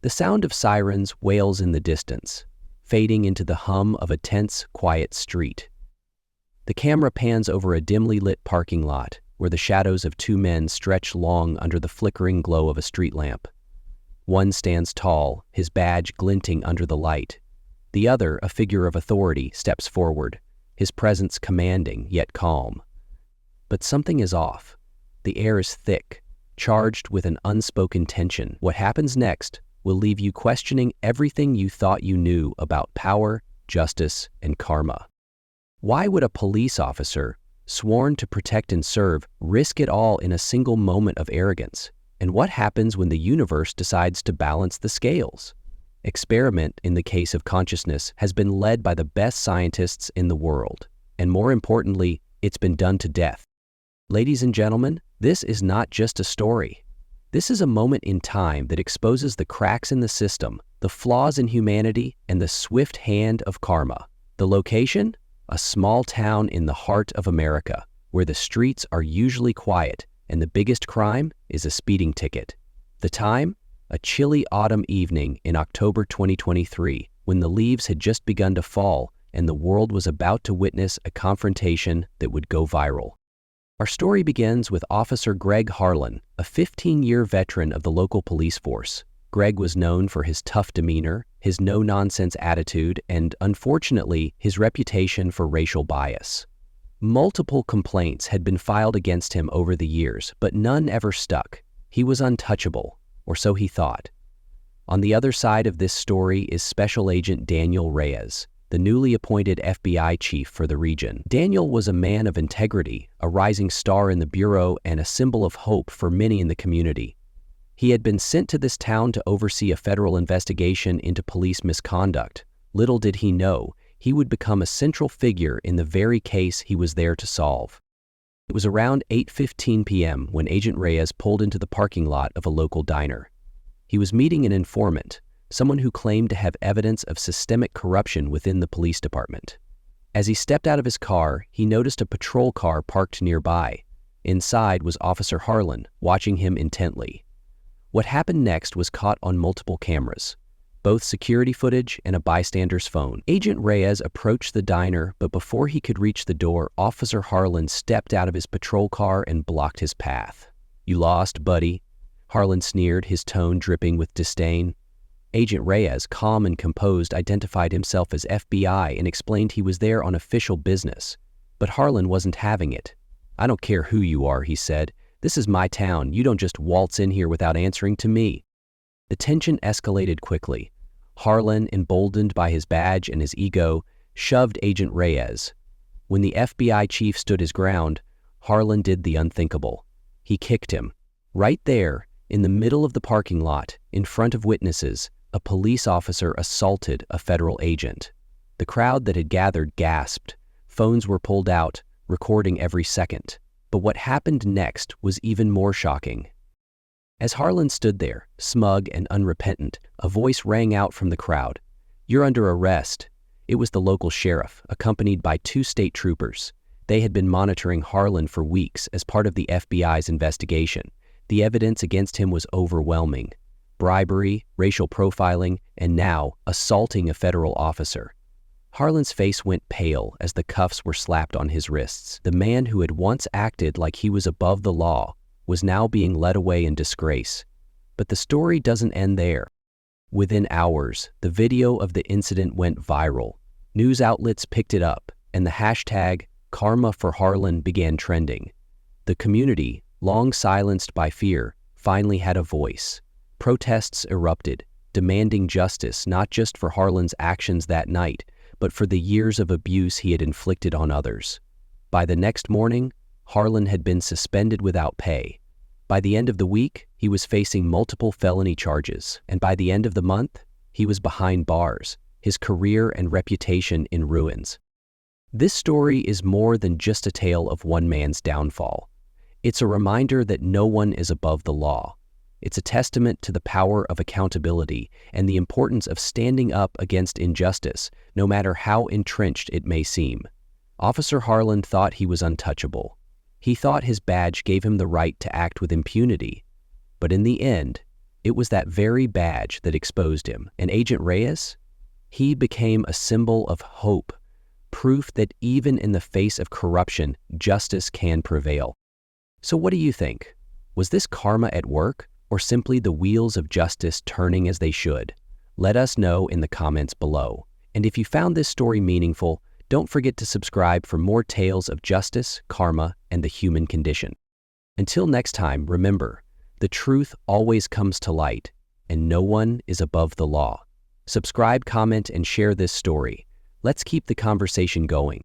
The sound of sirens wails in the distance, fading into the hum of a tense, quiet street. The camera pans over a dimly lit parking lot where the shadows of two men stretch long under the flickering glow of a street lamp. One stands tall, his badge glinting under the light. The other, a figure of authority, steps forward, his presence commanding yet calm. But something is off. The air is thick, charged with an unspoken tension. What happens next will leave you questioning everything you thought you knew about power, justice, and karma. Why would a police officer, sworn to protect and serve, risk it all in a single moment of arrogance? And what happens when the universe decides to balance the scales? Experiment in the case of consciousness has been led by the best scientists in the world, and more importantly, it's been done to death. Ladies and gentlemen, this is not just a story. This is a moment in time that exposes the cracks in the system, the flaws in humanity, and the swift hand of karma. The location? A small town in the heart of America, where the streets are usually quiet and the biggest crime is a speeding ticket. The time? A chilly autumn evening in October 2023, when the leaves had just begun to fall and the world was about to witness a confrontation that would go viral. Our story begins with Officer Greg Harlan, a 15-year veteran of the local police force. Greg was known for his tough demeanor, his no-nonsense attitude, and, unfortunately, his reputation for racial bias. Multiple complaints had been filed against him over the years, but none ever stuck. He was untouchable, or so he thought. On the other side of this story is Special Agent Daniel Reyes, the newly appointed FBI chief for the region. Daniel was a man of integrity, a rising star in the bureau, and a symbol of hope for many in the community. He had been sent to this town to oversee a federal investigation into police misconduct. Little did he know, he would become a central figure in the very case he was there to solve. It was around 8:15 p.m. when Agent Reyes pulled into the parking lot of a local diner. He was meeting an informant, someone who claimed to have evidence of systemic corruption within the police department. As he stepped out of his car, he noticed a patrol car parked nearby. Inside was Officer Harlan, watching him intently. What happened next was caught on multiple cameras, both security footage and a bystander's phone. Agent Reyes approached the diner, but before he could reach the door, Officer Harlan stepped out of his patrol car and blocked his path. "You lost, buddy," Harlan sneered, his tone dripping with disdain. Agent Reyes, calm and composed, identified himself as FBI and explained he was there on official business. But Harlan wasn't having it. "I don't care who you are," he said. "This is my town. You don't just waltz in here without answering to me." The tension escalated quickly. Harlan, emboldened by his badge and his ego, shoved Agent Reyes. When the FBI chief stood his ground, Harlan did the unthinkable. He kicked him. Right there, in the middle of the parking lot, in front of witnesses, a police officer assaulted a federal agent. The crowd that had gathered gasped. Phones were pulled out, recording every second. But what happened next was even more shocking. As Harlan stood there, smug and unrepentant, a voice rang out from the crowd. "You're under arrest." It was the local sheriff, accompanied by 2 state troopers. They had been monitoring Harlan for weeks as part of the FBI's investigation. The evidence against him was overwhelming. Bribery, racial profiling, and now assaulting a federal officer. Harlan's face went pale as the cuffs were slapped on his wrists. The man who had once acted like he was above the law was now being led away in disgrace. But the story doesn't end there. Within hours, the video of the incident went viral. News outlets picked it up, and the hashtag Karma for Harlan began trending. The community, long silenced by fear, finally had a voice. Protests erupted, demanding justice not just for Harlan's actions that night, but for the years of abuse he had inflicted on others. By the next morning, Harlan had been suspended without pay. By the end of the week, he was facing multiple felony charges, and by the end of the month, he was behind bars, his career and reputation in ruins. This story is more than just a tale of one man's downfall. It's a reminder that no one is above the law. It's a testament to the power of accountability and the importance of standing up against injustice, no matter how entrenched it may seem. Officer Harlan thought he was untouchable. He thought his badge gave him the right to act with impunity. But in the end, It was that very badge that exposed him. And Agent Reyes? He became a symbol of hope, proof that even in the face of corruption, justice can prevail. So what do you think? Was this karma at work, or simply the wheels of justice turning as they should? Let us know in the comments below. And if you found this story meaningful, don't forget to subscribe for more tales of justice, karma, and the human condition. Until next time, remember, the truth always comes to light, and no one is above the law. Subscribe, comment, and share this story. Let's keep the conversation going.